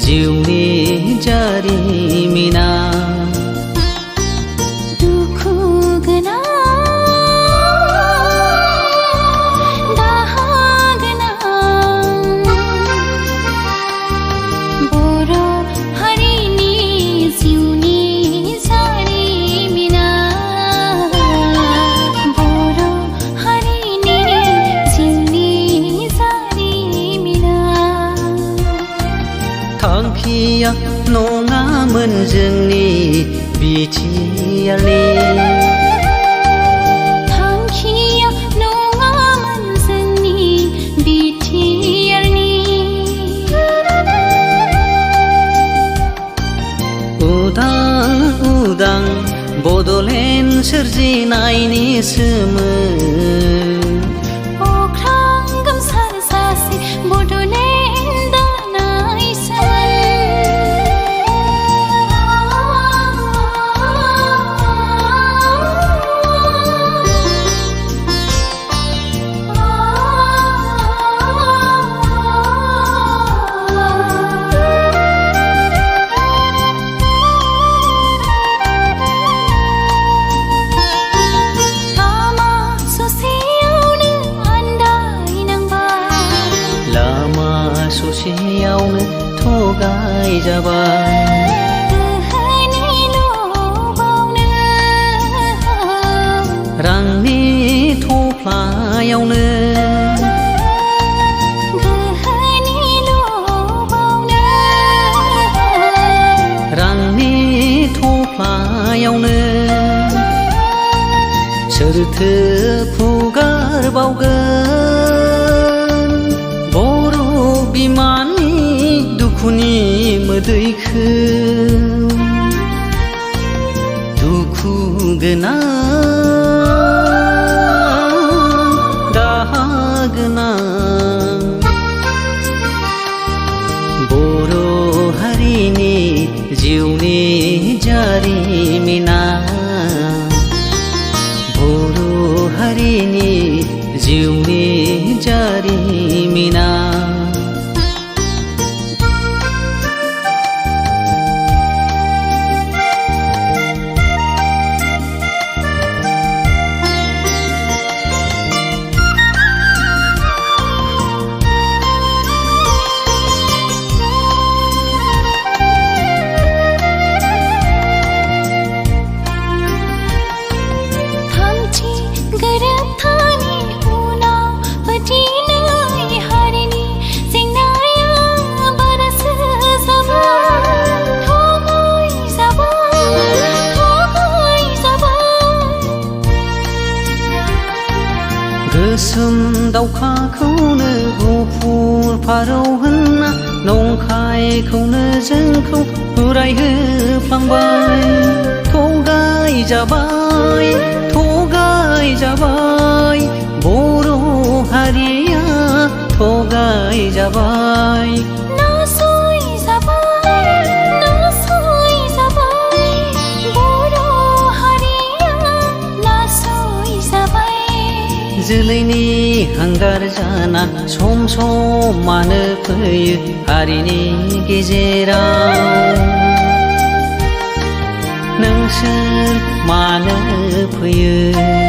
जिउनि जारिमिना दुखु गोनां दाहा गोनां बर' हारिनि जिउनि जारिमिना बर' हारिनि जिउनि जारिमिना थांखिया नङामोन जोंनि बिटिआरनि थांखिया नङामोन जोंनि बिटिआरनि उदां उदां बड'लेण्ड सोरजिनायनिसोमोन अख्रां गोमसार सासे बड'लेण्ड ससेयावनो थगाय जाबाय गोहोनि लबावनो रांनि थफ्लायावनो गोहोनि लबावनो रांनि थफ्लायावनो सोरथो फुगारबावगोन बर' बिमानि दुखुनि मोदैखौ दुखु गोनां दाहा गोनां बर' हारिनि जिउनि जारिमिना बर' हारिनि जिउनि जारिमिना गोरोबथानि उनाव बोथिनै हारिनि जेंनाया बारासो जाबाय थगाय जाबाय गोसोम दावखाखौनो गुफुर फारौ होनना नंखायखौनो जोंखौ उरायहोफ्लांबाय थगाय जाबाय बर' हारिया थगाय जाबाय नासय जाबाय बर' हारिया नासय जाबाय जोलैनि हांगार जाना सम मानो फैयो हारिनि गेजेराव नोंसोर मानो फैयो